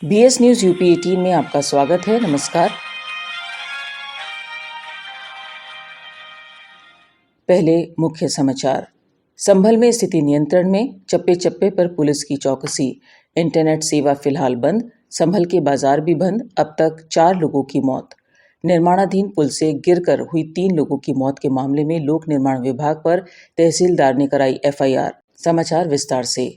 BS news UP 18 में आपका स्वागत है। नमस्कार। पहले मुख्य समाचार। संभल में स्थिति नियंत्रण में, चप्पे चप्पे पर पुलिस की चौकसी। इंटरनेट सेवा फिलहाल बंद, संभल के बाजार भी बंद। अब तक 4 लोगों की मौत। निर्माणाधीन पुल से गिरकर हुई 3 लोगों की मौत के मामले में लोक निर्माण विभाग पर तहसीलदार ने कराई एफआईआर। समाचार विस्तार से।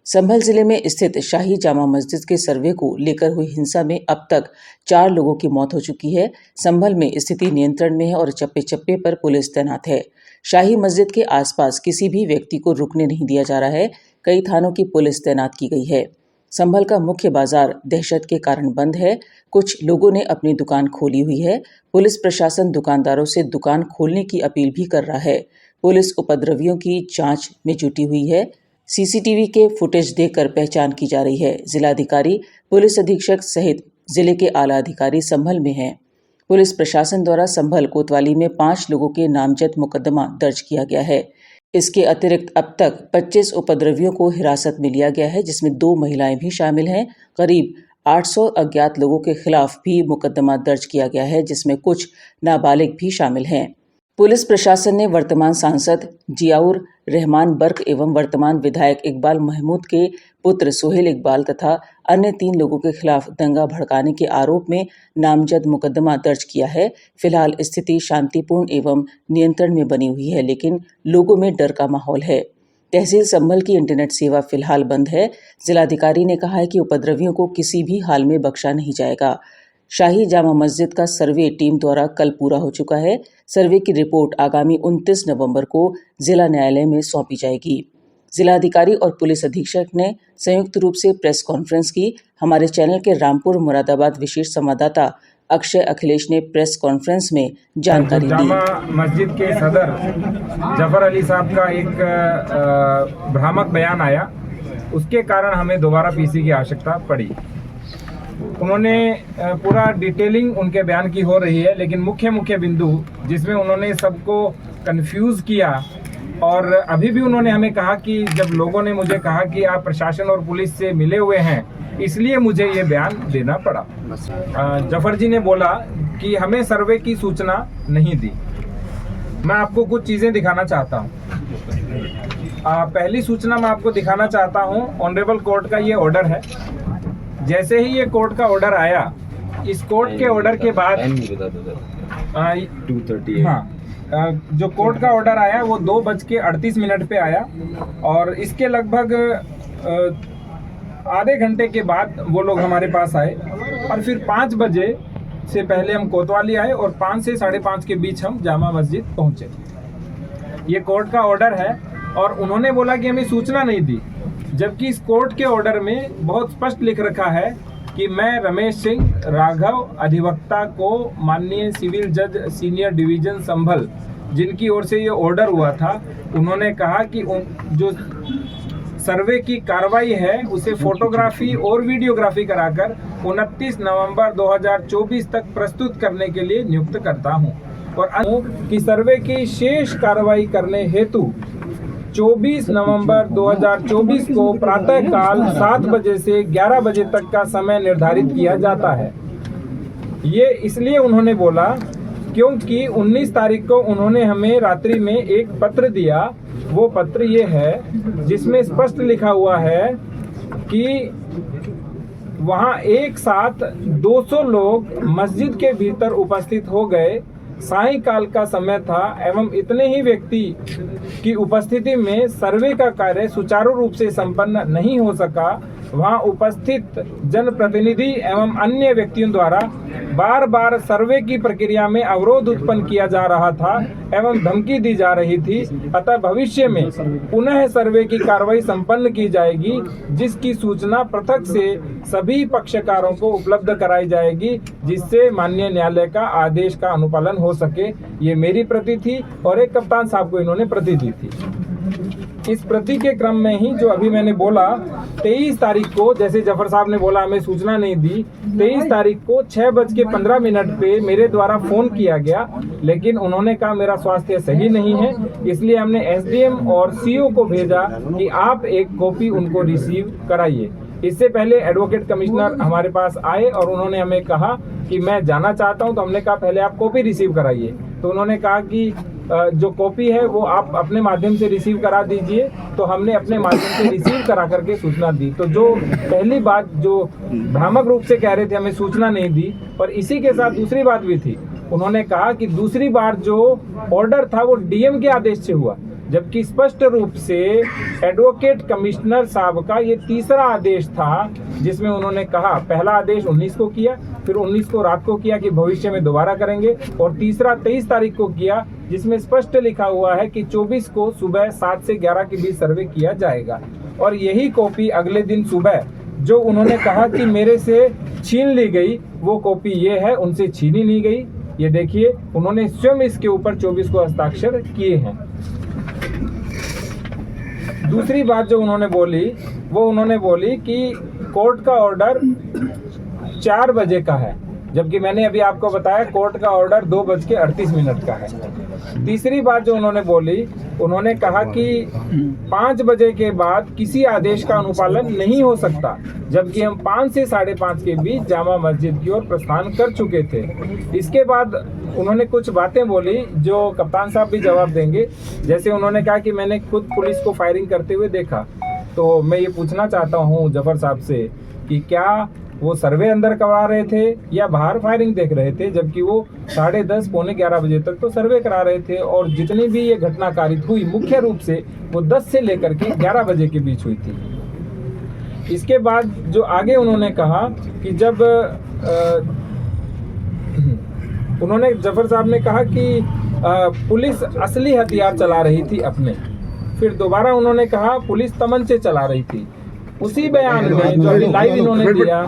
संभल जिले में स्थित शाही जामा मस्जिद के सर्वे को लेकर हुई हिंसा में अब तक 4 लोगों की मौत हो चुकी है। संभल में स्थिति नियंत्रण में है और चप्पे चप्पे पर पुलिस तैनात है। शाही मस्जिद के आसपास किसी भी व्यक्ति को रुकने नहीं दिया जा रहा है। कई थानों की पुलिस तैनात की गई है। संभल का मुख्य बाजार दहशत के कारण बंद है। कुछ लोगों ने अपनी दुकान खोली हुई है। पुलिस प्रशासन दुकानदारों से दुकान खोलने की अपील भी कर रहा है। पुलिस उपद्रवियों की जांच में जुटी हुई है। सीसीटीवी के फुटेज देखकर पहचान की जा रही है। जिलाधिकारी, पुलिस अधीक्षक सहित जिले के आला अधिकारी संभल में हैं। पुलिस प्रशासन द्वारा संभल कोतवाली में 5 लोगों के नामजद मुकदमा दर्ज किया गया है। इसके अतिरिक्त अब तक 25 उपद्रवियों को हिरासत में लिया गया है, जिसमें 2 महिलाएं भी शामिल हैं। करीब 800 अज्ञात लोगों के खिलाफ भी मुकदमा दर्ज किया गया है, जिसमें कुछ नाबालिग भी शामिल हैं। पुलिस प्रशासन ने वर्तमान सांसद जियाउर रहमान बर्क एवं वर्तमान विधायक इकबाल महमूद के पुत्र सोहेल इकबाल तथा अन्य 3 लोगों के खिलाफ दंगा भड़काने के आरोप में नामजद मुकदमा दर्ज किया है। फिलहाल स्थिति शांतिपूर्ण एवं नियंत्रण में बनी हुई है, लेकिन लोगों में डर का माहौल है। तहसील संभल की इंटरनेट सेवा फिलहाल बंद है। जिलाधिकारी ने कहा है कि उपद्रवियों को किसी भी हाल में बख्शा नहीं जाएगा। शाही जामा मस्जिद का सर्वे टीम द्वारा कल पूरा हो चुका है। सर्वे की रिपोर्ट आगामी 29 नवंबर को जिला न्यायालय में सौंपी जाएगी। जिलाधिकारी और पुलिस अधीक्षक ने संयुक्त रूप से प्रेस कॉन्फ्रेंस की। हमारे चैनल के रामपुर मुरादाबाद विशेष संवाददाता अक्षय अखिलेश ने प्रेस कॉन्फ्रेंस में जानकारी दी। जामा मस्जिद के सदर जफर अली साहब का एक भ्रामक बयान आया, उसके कारण हमें दोबारा पीसी की आवश्यकता पड़ी। उन्होंने पूरा डिटेलिंग उनके बयान की हो रही है, लेकिन मुख्य बिंदु जिसमें उन्होंने सबको कंफ्यूज किया, और अभी भी उन्होंने हमें कहा कि जब लोगों ने मुझे कहा कि आप प्रशासन और पुलिस से मिले हुए हैं, इसलिए मुझे ये बयान देना पड़ा। जफर जी ने बोला कि हमें सर्वे की सूचना नहीं दी। मैं आपको कुछ चीज़ें दिखाना चाहता हूँ। पहली सूचना मैं आपको दिखाना चाहता हूँ, ऑनरेबल कोर्ट का ये ऑर्डर है। जैसे ही ये कोर्ट का ऑर्डर आया, इस कोर्ट के ऑर्डर के बाद 2:30 जो कोर्ट का ऑर्डर आया वो 2:38 पे आया, और इसके लगभग आधे घंटे के बाद वो लोग हमारे पास आए, और फिर 5 बजे से पहले हम कोतवाली आए और 5 से 5:30 के बीच हम जामा मस्जिद पहुंचे। ये कोर्ट का ऑर्डर है, और उन्होंने बोला कि हमें सूचना नहीं दी, जबकि इस कोर्ट के ऑर्डर में बहुत स्पष्ट लिख रखा है कि मैं रमेश सिंह राघव अधिवक्ता को माननीय सिविल जज सीनियर डिवीजन संभल, जिनकी ओर से ये ऑर्डर हुआ था, उन्होंने कहा कि जो सर्वे की कार्रवाई है उसे फोटोग्राफी और वीडियोग्राफी कराकर 29 नवंबर 2024 तक प्रस्तुत करने के लिए नियुक्त करता हूं, और कि सर्वे की शेष कार्रवाई करने हेतु 24 नवंबर 2024 को प्रातः काल 7 बजे से 11 बजे तक का समय निर्धारित किया जाता है। ये इसलिए उन्होंने बोला क्योंकि 19 तारीख को उन्होंने हमें रात्रि में एक पत्र दिया। वो पत्र ये है जिसमें स्पष्ट लिखा हुआ है कि वहाँ एक साथ 200 लोग मस्जिद के भीतर उपस्थित हो गए। सायंकाल का समय था एवं इतने ही व्यक्ति की उपस्थिति में सर्वे का कार्य सुचारू रूप से संपन्न नहीं हो सका। वहां उपस्थित जनप्रतिनिधि एवं अन्य व्यक्तियों द्वारा बार बार सर्वे की प्रक्रिया में अवरोध उत्पन्न किया जा रहा था एवं धमकी दी जा रही थी। अतः भविष्य में पुनः सर्वे की कार्रवाई संपन्न की जाएगी, जिसकी सूचना पृथक से सभी पक्षकारों को उपलब्ध कराई जाएगी, जिससे माननीय न्यायालय का आदेश का अनुपालन हो सके। ये मेरी प्रति थी, और एक कप्तान साहब को इन्होंने प्रति दी थी। इस प्रति के क्रम में ही जो अभी मैंने बोला, 23 तारीख को, जैसे जफर साहब ने बोला हमें सूचना नहीं दी, 23 तारीख को 6:15 पे मेरे द्वारा फोन किया गया, लेकिन उन्होंने कहा मेरा स्वास्थ्य सही नहीं है, इसलिए हमने एसडीएम और सीओ को भेजा कि आप एक कॉपी उनको रिसीव कराइए। इससे पहले एडवोकेट कमिश्नर हमारे पास आए और उन्होंने हमें कहा कि मैं जाना चाहता हूं, तो हमने कहा पहले आप कॉपी रिसीव कराइए। तो उन्होंने कहा कि जो कॉपी है वो आप अपने माध्यम से रिसीव करा दीजिए। तो हमने अपने माध्यम से रिसीव करा करके सूचना दी। तो जो पहली बात जो भ्रामक रूप से कह रहे थे हमें सूचना नहीं दी, और इसी के साथ दूसरी बात भी थी। उन्होंने कहा कि दूसरी बार जो ऑर्डर था वो डीएम के आदेश से हुआ, जबकि स्पष्ट रूप से एडवोकेट कमिश्नर साहब का ये तीसरा आदेश था, जिसमें उन्होंने कहा पहला आदेश 19 को किया, फिर 19 को रात को किया कि भविष्य में दोबारा करेंगे, और तीसरा 23 तारीख को किया, जिसमें स्पष्ट लिखा हुआ है कि 24 को सुबह 7 से 11 के बीच सर्वे किया जाएगा। और यही कॉपी अगले दिन सुबह जो उन्होंने कहा कि मेरे से छीन ली गई, वो कॉपी ये है, उनसे छीनी नहीं गई। ये देखिए, उन्होंने स्वयं इसके ऊपर 24 को हस्ताक्षर किए हैं। दूसरी बात जो उन्होंने बोली, वो उन्होंने बोली कि कोर्ट का ऑर्डर 4 बजे का है, जबकि मैंने अभी आपको बताया कोर्ट का ऑर्डर 2:38 का है। तीसरी बात जो उन्होंने बोली, उन्होंने कहा कि 5 बजे के बाद किसी आदेश का अनुपालन नहीं हो सकता, जबकि हम 5 से 5:30 के बीच जामा मस्जिद की ओर प्रस्थान कर चुके थे। इसके बाद उन्होंने कुछ बातें बोली जो कप्तान साहब भी जवाब देंगे। जैसे उन्होंने कहा कि मैंने खुद पुलिस को फायरिंग करते हुए देखा। तो मैं ये पूछना चाहता हूँ जफर साहब से कि क्या वो सर्वे अंदर करवा रहे थे या बाहर फायरिंग देख रहे थे, जबकि वो 10:30 पौने 11 बजे तक तो सर्वे करा रहे थे। और जितनी भी ये घटना कारित हुई मुख्य रूप से वो 10 से लेकर के 11 बजे के बीच हुई थी। इसके बाद जो आगे उन्होंने कहा कि जब उन्होंने जफर साहब ने कहा कि पुलिस असली हथियार चला रही थी अपने। फिर दोबारा उन्होंने कहा पुलिस तमंचे चला रही थी। उसी बयान में जो अभी लाइव इन्होंने दिया,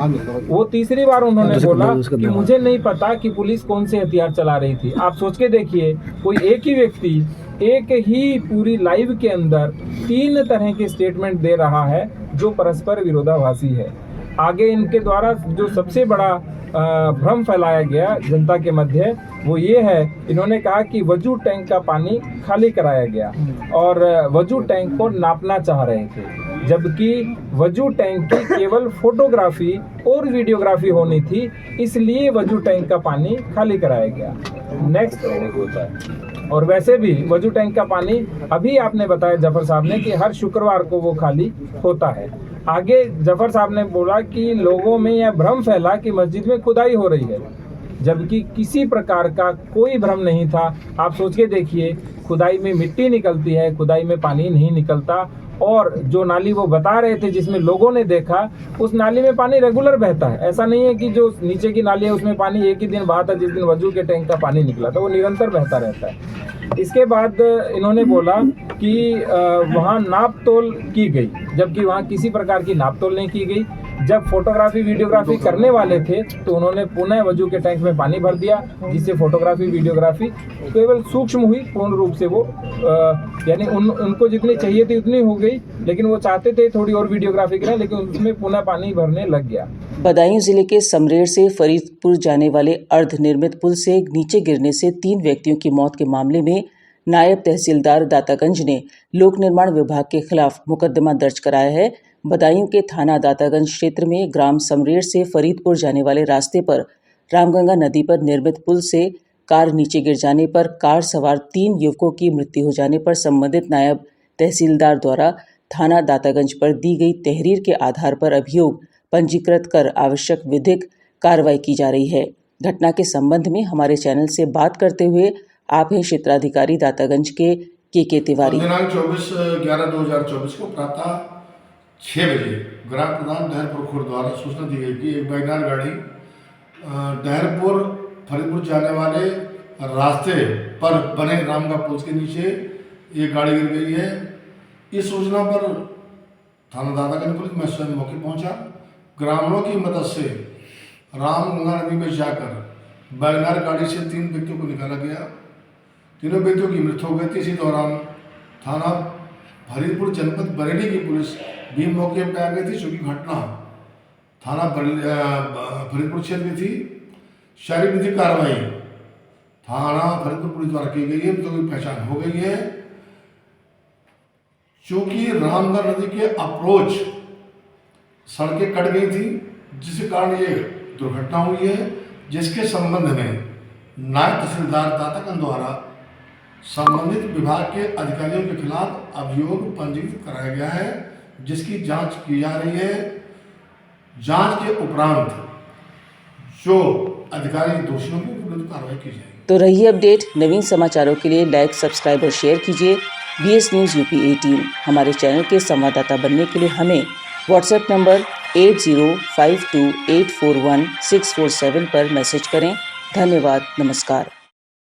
वो तीसरी बार उन्होंने बोला कि मुझे नहीं पता कि पुलिस कौन से हथियार चला रही थी। आप सोच के देखिए, कोई एक ही व्यक्ति एक ही पूरी लाइव के अंदर 3 तरह के स्टेटमेंट दे रहा है जो परस्पर विरोधाभासी है। आगे इनके द्वारा जो सबसे बड़ा भ्रम फैलाया गया जनता के मध्य, वो ये है, इन्होंने कहा कि वजू टैंक का पानी खाली कराया गया और वजू टैंक को नापना चाह रहे थे, जबकि वजू टैंक की केवल फोटोग्राफी और वीडियोग्राफी होनी थी, इसलिए वजू टैंक का पानी खाली कराया गया। नेक्स्ट होता है। और वैसे भी वजू टैंक का पानी अभी आपने बताया जफर साहब ने कि हर शुक्रवार को वो खाली होता है। आगे जफर साहब ने बोला कि लोगों में यह भ्रम फैला कि मस्जिद में खुदाई हो रही है, जबकि किसी प्रकार का कोई भ्रम नहीं था। आप सोच के देखिए, खुदाई में मिट्टी निकलती है, खुदाई में पानी नहीं निकलता। और जो नाली वो बता रहे थे जिसमें लोगों ने देखा, उस नाली में पानी रेगुलर बहता है। ऐसा नहीं है कि जो नीचे की नाली है उसमें पानी एक ही दिन बहा था, जिस दिन वजू के टैंक का पानी निकला था, वो निरंतर बहता रहता है। इसके बाद इन्होंने बोला कि वहाँ नाप तोल की गई, जबकि वहाँ किसी प्रकार की नाप तोल नहीं की गई। जब फोटोग्राफी वीडियोग्राफी करने वाले थे तो उन्होंने पुनः वजू के टैंक में पानी भर दिया, जिससे फोटोग्राफी वीडियोग्राफी केवल सूक्ष्म हुई, पूर्ण रूप से वो यानी उनको जितनी चाहिए थी उतनी हो गई, लेकिन वो चाहते थे थोड़ी और वीडियोग्राफी करें, लेकिन उसमें पुनः पानी भरने लग गया। बदायूं जिले के समरेर से फरीदपुर जाने वाले अर्धनिर्मित पुल से नीचे गिरने से 3 व्यक्तियों की मौत के मामले में नायब तहसीलदार दातागंज ने लोक निर्माण विभाग के खिलाफ मुकदमा दर्ज कराया है। बदायूं के थाना दातागंज क्षेत्र में ग्राम समरेर से फरीदपुर जाने वाले रास्ते पर रामगंगा नदी पर निर्मित पुल से कार नीचे गिर जाने पर कार सवार 3 युवकों की मृत्यु हो जाने पर संबंधित नायब तहसीलदार द्वारा थाना दातागंज पर दी गई तहरीर के आधार पर अभियोग पंजीकृत कर आवश्यक विधिक कार्रवाई की जा रही है। घटना के संबंध में हमारे चैनल से बात करते हुए आप हैं क्षेत्राधिकारी दातागंज के तिवारी। दिनांक 24/11/2024 को प्रातः 6 बजे ग्राम प्रधान डहरपुर खुर्द द्वारा सूचना दी गई कि एक वैगनार गाड़ी डहरपुर फरीदपुर जाने वाले रास्ते पर बने रामगंगा पुल के नीचे ये गाड़ी गिर गई है। इस सूचना पर थाना दातागंज पुलिस मैं स्वयं मौके पहुंचा। ग्रामीणों की मदद से रामगंगा नदी में जाकर वैगनार गाड़ी से 3 व्यक्तियों को निकाला गया। तीनों व्यक्तियों की मृत्यु हो गई थी। इसी दौरान थाना फरीदपुर जनपद बरेली की पुलिस भी मौके पर आ गई थी, चूँकि घटना थाना फरीदपुर क्षेत्र में थी। शारीरिक विधिक कार्रवाई थाना फरीदपुर पुलिस द्वारा की गई है, मृतकों की पहचान हो गई है। चूँकि रामगंगा नदी के अप्रोच सड़कें कट गई थी, जिसके कारण ये दुर्घटना हुई है, जिसके संबंध में नायब तहसीलदार ताताकंद द्वारा संबंधित विभाग के अधिकारियों के खिलाफ अभियोग पंजीकृत कराया गया है, जिसकी जांच की जा रही है। जांच के उपरांत जो अधिकारी दोषियों के विरुद्ध कार्रवाई की जाएगी। तो रही अपडेट। नवीन समाचारों के लिए लाइक, सब्सक्राइब और शेयर कीजिए VS न्यूज़ UP 18। हमारे चैनल के संवाददाता बनने के लिए हमें व्हाट्सएप नंबर 8052841647 पर मैसेज करें। धन्यवाद। नमस्कार।